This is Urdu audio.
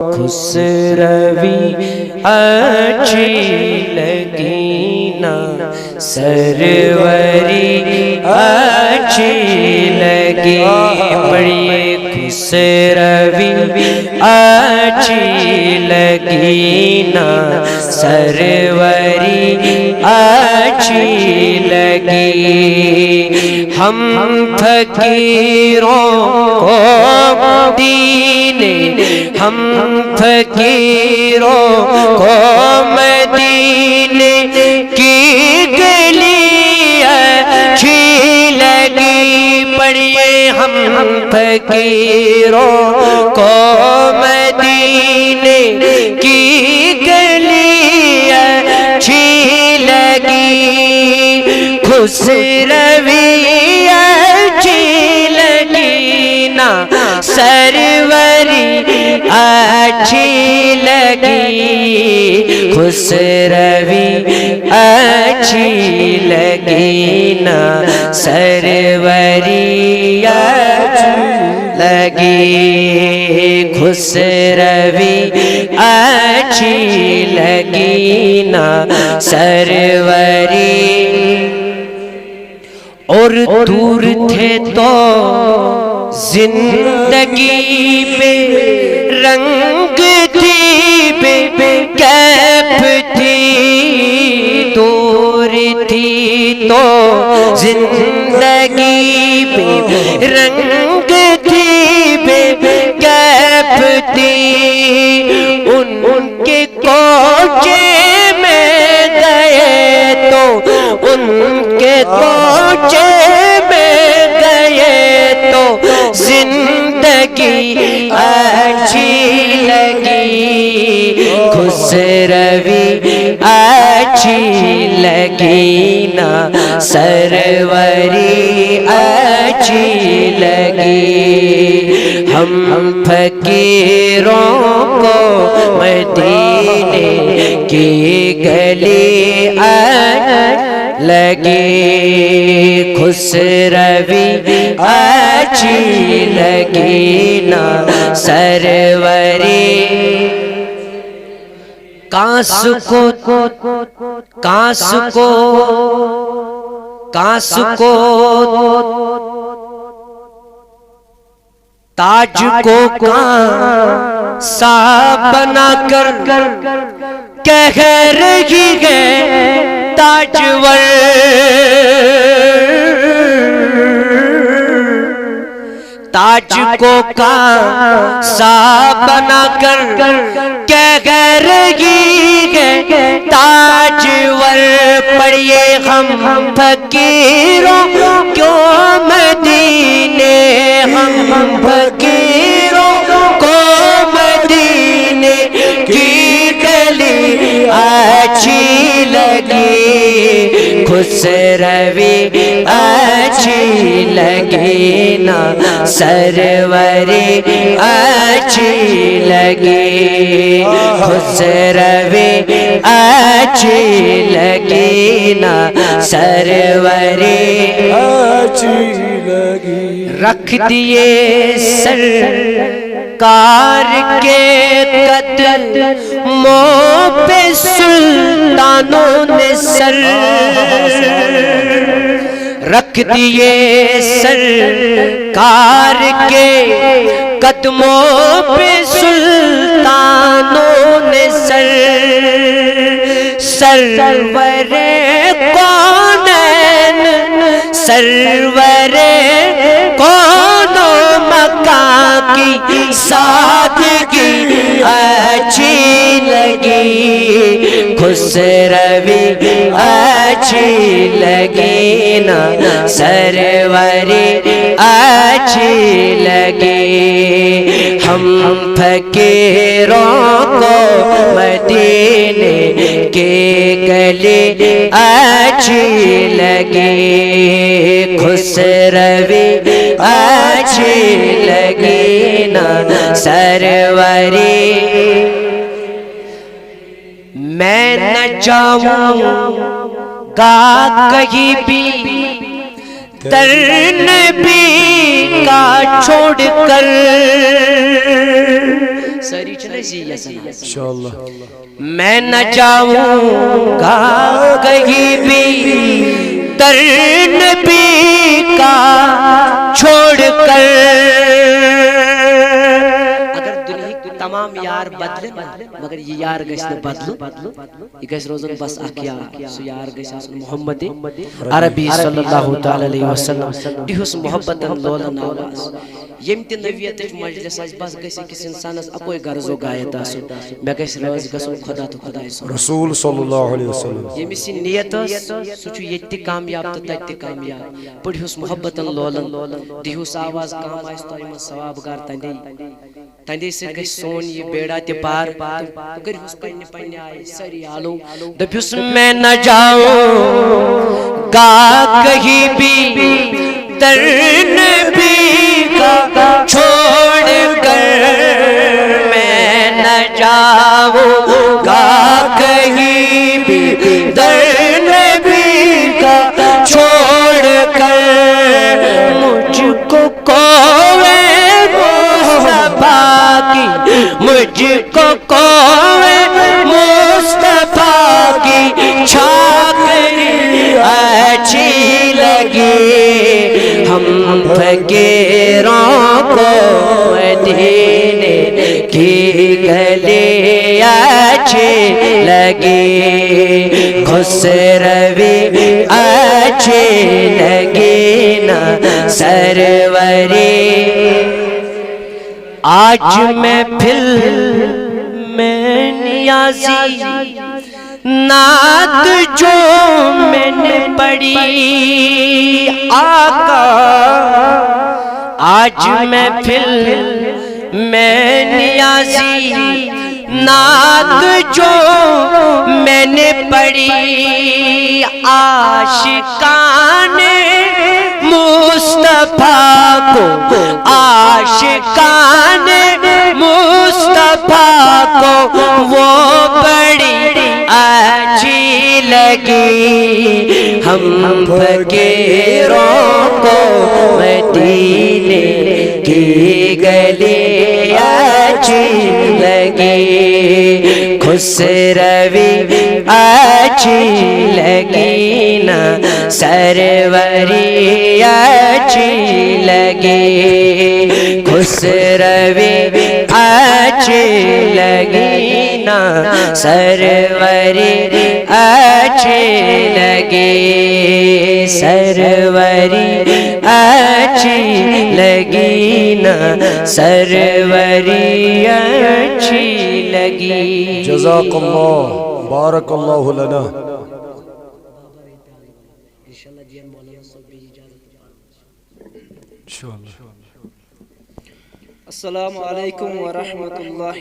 خسروی اچھی لگی نا سروری اچھی لگی پڑھیے خسروی اچھی لگی نا سروری اچھی لگی ہم فقیروں کو مدینے ہم فقیروں کو مدینے کی گلی اچھی لگی پڑھیے ہم فقیروں کو مدینے کی گلی اچھی لگی خسروی اچھی لگی نا سروری اچھی لگی خسروی اچھی لگی نا سروری اچھی لگی خسروی اچھی لگی نا سروری اور دور تھے تو زندگی پہ رنگ تھی بے کیف تھی دور تھی تو زندگی پہ رنگ تھی بے کیف تھی ان کے کوچے میں گئے تو ان کے کوچے میں گئے تو زندگی اچھی لگی خسروی اچھی لگی نا سروری اچھی لگی ہم فقیروں کو مدینے کی گلی لگی خسروی اچھی لگی نا سروری کانس کو تاج کو کانسا بنا کر کہہ رہی ہے تاجور تاج کو کانسا بنا کر کہہ رہی ہے تاجور پڑھیے ہم فقیروں کیوں مدینے ہم فقیروں کو مدینے کی گلی اچھی لگی خسروی اچھی لگی نا سروری اچھی لگی خسروی اچھی لگی نا سروری اچھی لگی رکھ دیے سرکار کے قدموں پہ سلطانوں نے سر رکھ دیے سرکار کے قدموں پہ سلطانوں نے سر سرور کونین سرور کون و مکان کی سادگی اچھی لگی خسروی اچھی لگی نا سروری اچھی لگی ہم فقیروں کو مدینے کی گلی اچھی لگی خسروی اچھی لگی نا سروری میں نہ جاؤں گا کہیں بھی در نبی کا چھوڑ کر ساری چنزی یسن انشاءاللہ میں نہ جاؤں گا کہیں بھی در نبی کا چھوڑ کر اگر دنیا تمام یار بدلے مگر یہ یار گژھِ نہٕ بدلو یہ گژھِ روزن بس اکھ یار سُہ یار گژھِ آسُن محمد عربی صلی اللہ تعالی علیہ وسلم دِہُس محبتن لولن آواز یم تہِ نویتٕچ مجلس آسہِ بس گژھِ أکِس انسانس اکوے غرض و غایت آسُن مےٚ گژھِ رٲضۍ گژھُن خدا تہٕ خۄداے صٲب رسول صلی اللہ علیہ وسلم ییٚمِس یہِ نیت ٲس سُہ چھُ ییٚتہِ تہِ کامیاب تہٕ تتہِ تہِ کامیاب پٔرۍہوٗس محبتن لولن دِہوٗس آواز کام آسہِ تۄہہِ منٛز ثواب گار تندے سۭتۍ گژھِ سون یہِ بیڑا تہِ پار تہٕ کٔرۍہوٗس پننہِ پننہِ آیہِ سٲری آلو دٔپۍہوٗس میں نہ جاؤں گا کہیں بھی در نبی کا چھوڑ کر میں نہ جاؤں گا کہیں بھی در نبی کا چھوڑ کر مجھ کو کوئے مصطفیٰ کی مجھ کو کوئے مصطفیٰ کی چھاکری اچھی لگی ہم فقیروں کو مدینے کی گلی اچھی لگی خسروی اچھی لگی نا سروری آج میں میں نیازی نعت جو میں نے پڑھی آقا آج میں نیازی نعت جو میں نے پڑھی عاشقان مصطفیٰ کو عاشقان مصطفیٰ کو وہ بڑی اچھی لگی ہم فقیروں کو مدینے کی گلی اچھی لگی خسروی اچھی لگی نا سروری اچھی لگی خسروی اچھی لگی نا سروری اچھی لگی سروری اچھی لگی نا سروری اچھی لگی جزاک اللہ بارک اللہ لنا السلام علیکم ورحمۃ اللہ